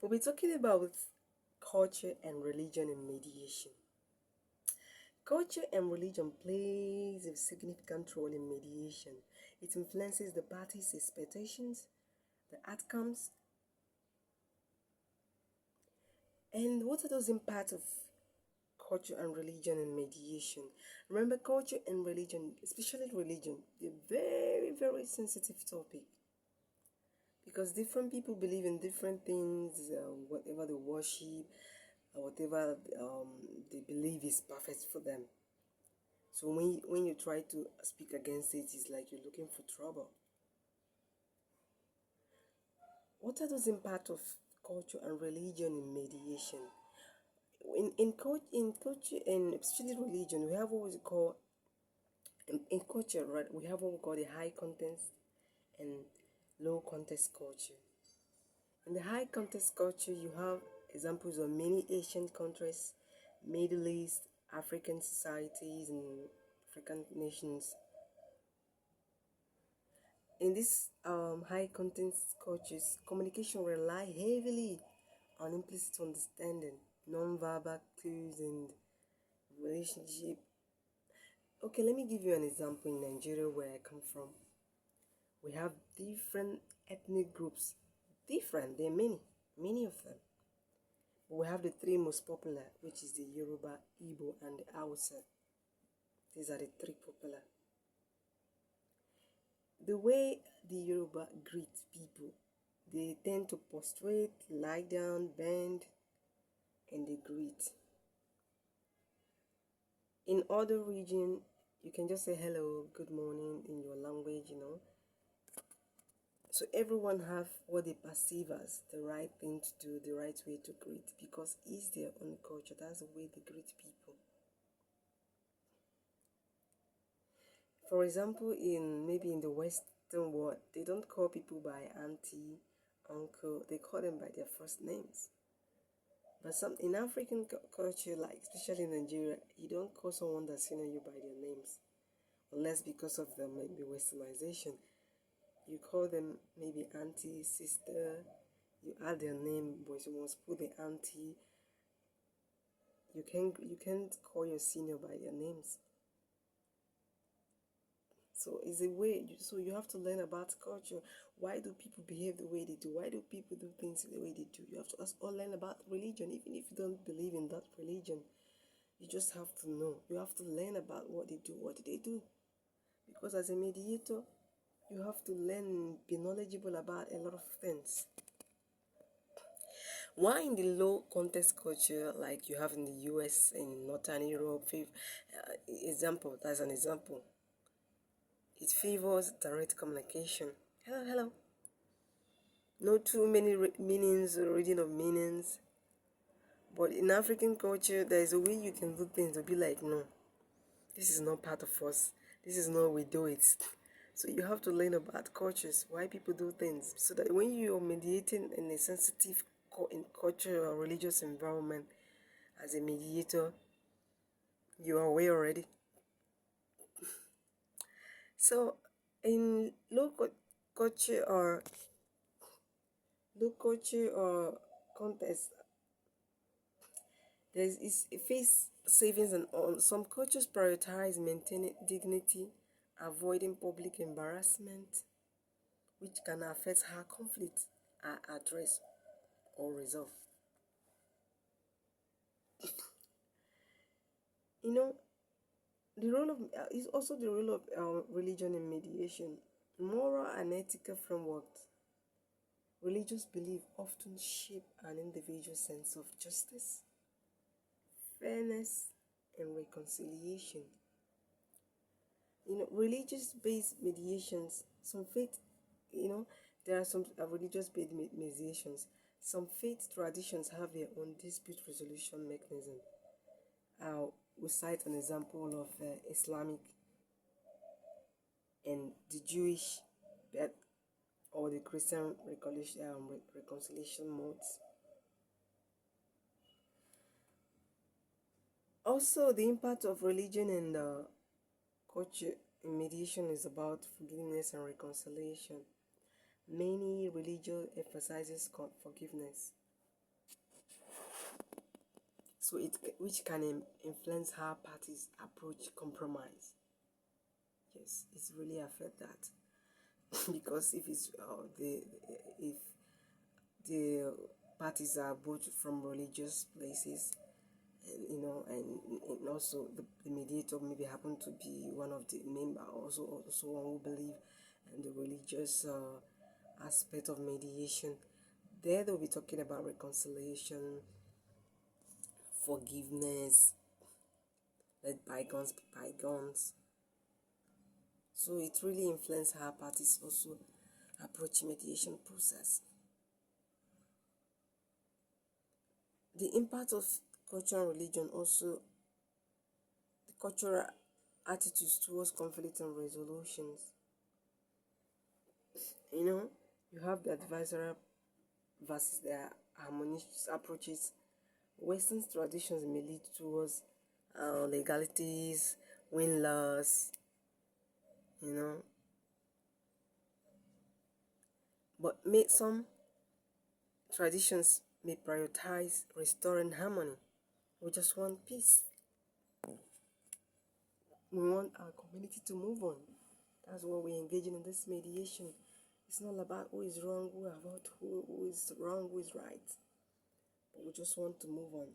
We'll be talking about culture and religion in mediation. Culture and religion plays a significant role in mediation. It influences the parties' expectations, the outcomes, and what are those impacts of culture and religion in mediation? Remember, culture and religion, especially religion, they're very, very sensitive topic because different people believe in different things, whatever they worship, whatever they believe is perfect for them. So when you try to speak against it, it's like you're looking for trouble. What are those impacts of culture and religion in mediation? In culture and especially religion, we have what we call in culture, right? We have what we call the high context and low context culture. In the high context culture, you have examples of many Asian countries, Middle East, African societies, and African nations. In these high context cultures, communication rely heavily on implicit understanding, non-verbal cues, and relationship. Okay, let me give you an example in Nigeria where I come from. We have different ethnic groups. Different, there are many of them. But we have the three most popular, which is the Yoruba, Igbo, and the Hausa. These are the three popular. The way the Yoruba greet people, they tend to prostrate, lie down, bend, and they greet. In other region, you can just say hello, good morning in your language. So everyone have what they perceive as the right thing to do, the right way to greet, because it's their own culture. That's the way they greet people. For example, maybe in the Western world, they don't call people by auntie, uncle. They call them by their first names. But some in African culture, like especially in Nigeria, you don't call someone that's senior you by their names, unless because of the maybe westernization. You call them maybe auntie, sister. You add their name, but you must put the auntie. You can't call your senior by their names. So it's a way. So you have to learn about culture. Why do people behave the way they do? Why do people do things the way they do? You have to also learn about religion, even if you don't believe in that religion. You just have to know. You have to learn about what they do. What do they do? Because as a mediator, you have to learn, be knowledgeable about a lot of things. Why in the low context culture like you have in the US and Northern Europe, that's an example. It favors direct communication. Hello, hello. No too many meanings or reading of meanings. But in African culture, there is a way you can do things to be like, no, this is not part of us. This is not how we do it. So you have to learn about cultures, why people do things, so that when you are mediating in a sensitive in cultural or religious environment, as a mediator, you are aware already. So in low culture or context, there is a face savings and on some cultures prioritize maintaining dignity, avoiding public embarrassment, which can affect how conflicts are addressed or resolved. You know, the role of is also the role of religion in mediation. Moral and ethical frameworks. Religious belief often shape an individual's sense of justice, fairness, and reconciliation. Religious-based mediations. Some faith, there are some religious-based mediations. Some faith traditions have their own dispute resolution mechanism. We cite an example of Islamic and the Jewish or the Christian reconciliation modes. Also, the impact of religion and culture in mediation is about forgiveness and reconciliation. Many religion emphasizes forgiveness. so which can influence how parties approach compromise. Yes, it's really affect that. Because if the parties are both from religious places, and and also the mediator maybe happen to be one of the member, also one who believe in the religious aspect of mediation, there they'll be talking about reconciliation, forgiveness, let bygones be bygones. So it really influences how parties also approach mediation process. The impact of culture and religion also, the cultural attitudes towards conflict and resolutions. You have the adversarial versus the harmonious approaches. Western traditions may lead towards legalities, win laws, you know, but some traditions may prioritize restoring harmony. We just want peace. We want our community to move on. That's why we're engaging in this mediation. It's not about who is wrong, who is wrong, who is right. But we just want to move on.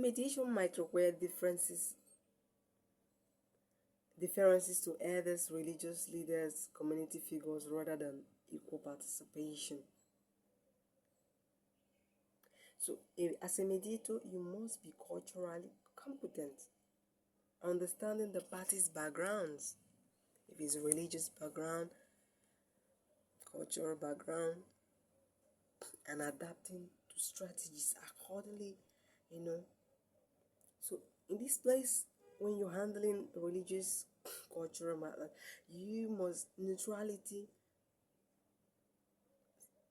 Mediation might require differences to elders, religious leaders, community figures, rather than equal participation. So, as a mediator, you must be culturally competent, understanding the party's backgrounds. If it's a religious background, cultural background, and adapting to strategies accordingly, So, in this place, when you're handling religious, cultural matter, you must neutrality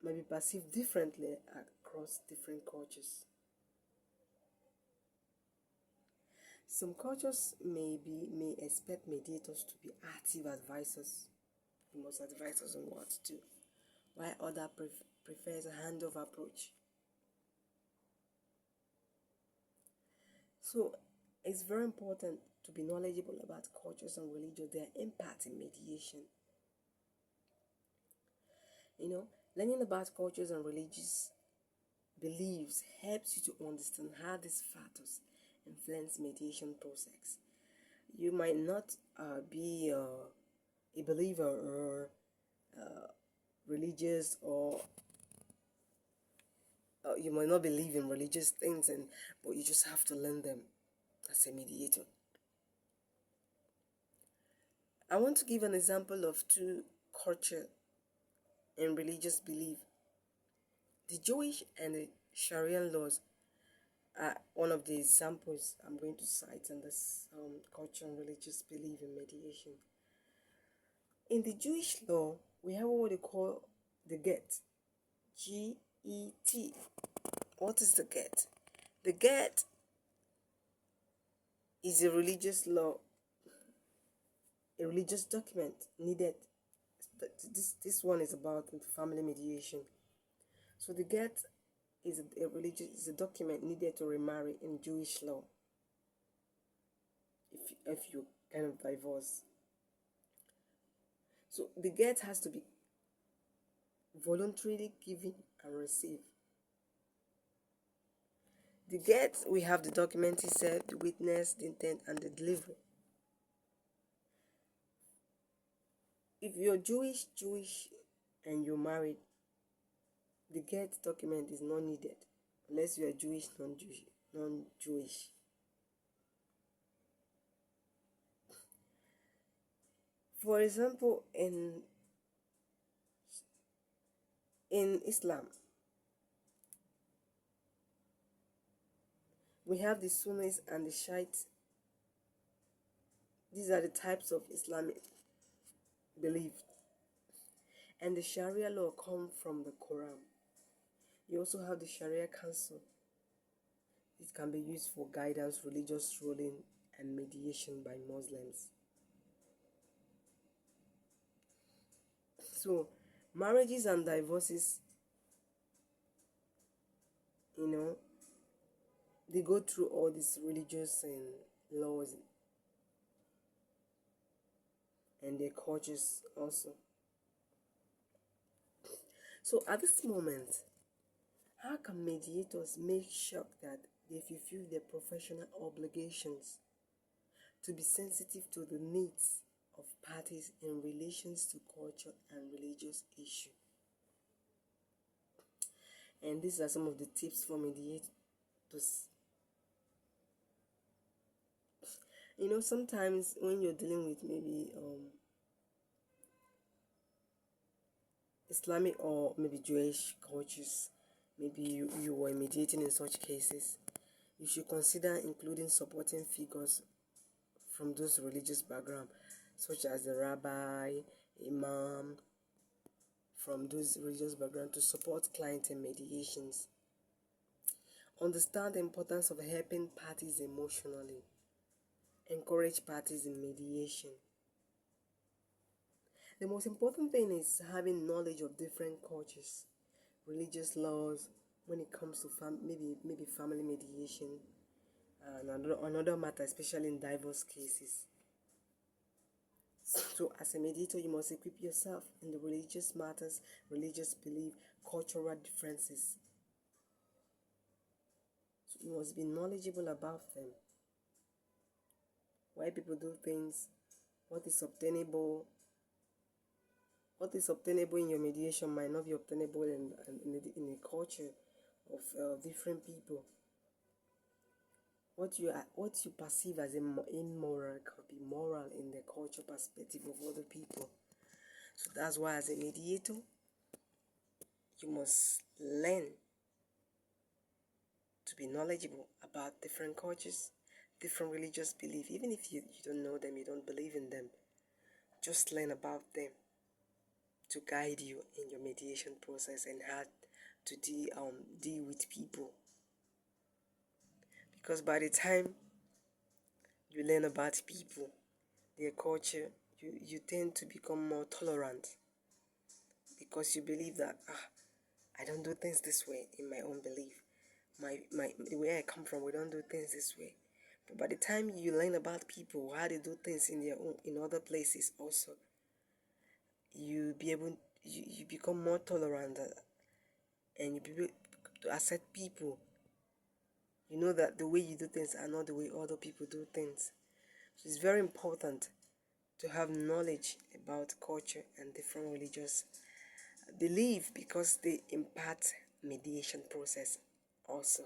may be perceived differently across different cultures. Some cultures may expect mediators to be active advisors. You must advise us on what to do, while other prefers a handoff approach. So it's very important to be knowledgeable about cultures and religion, their impact in mediation. Learning about cultures and religious beliefs helps you to understand how these factors influence mediation process. You might not be a believer or religious, or you might not believe in religious things, but you just have to learn them as a mediator. I want to give an example of two culture and religious belief. The Jewish and the Sharia laws are one of the examples I'm going to cite in this culture and religious belief in mediation. In the Jewish law, we have what they call the get. Get. What is the get? The get is a religious law, a religious document needed. This one is about family mediation. So the get is a document needed to remarry in Jewish law. If you kind of divorce, so the get has to be voluntarily given and received. The get, we have the document itself, the witness, the intent, and the delivery. If you're Jewish and you're married, the get document is not needed unless you are Jewish, non-Jewish. For example, in Islam, we have the Sunnis and the Shiites. These are the types of Islamic belief. And the Sharia law come from the Quran. You also have the Sharia Council. It can be used for guidance, religious ruling, and mediation by Muslims. So, marriages and divorces you know, they go through all these religious and laws and their cultures also. So at this moment, how can mediators make sure that they fulfill their professional obligations to be sensitive to the needs of parties in relations to culture and religious issues? And these are some of the tips for mediators. Sometimes when you're dealing with maybe Islamic or maybe Jewish cultures, maybe you were mediating in such cases, you should consider including supporting figures from those religious background, such as the rabbi, imam, from those religious background to support clients in mediations. Understand the importance of helping parties emotionally. Encourage parties in mediation. The most important thing is having knowledge of different cultures, religious laws when it comes to maybe family mediation, and another matter, especially in divorce cases. So as a mediator, you must equip yourself in the religious matters, religious belief, cultural differences. So you must be knowledgeable about them. Why people do things, what is obtainable in your mediation might not be obtainable in a culture of different people. What you perceive as immoral can be moral in the culture perspective of other people. So that's why as a mediator, you must learn to be knowledgeable about different cultures, different religious beliefs. Even if you don't know them, you don't believe in them, just learn about them to guide you in your mediation process and how to deal with people. Because by the time you learn about people, their culture, you tend to become more tolerant, because you believe that I don't do things this way in my own belief. The way I come from, we don't do things this way. But by the time you learn about people, how they do things in other places also, you become more tolerant, and you be able to accept people. You know that the way you do things are not the way other people do things. So it's very important to have knowledge about culture and different religious belief, because they impact mediation process also.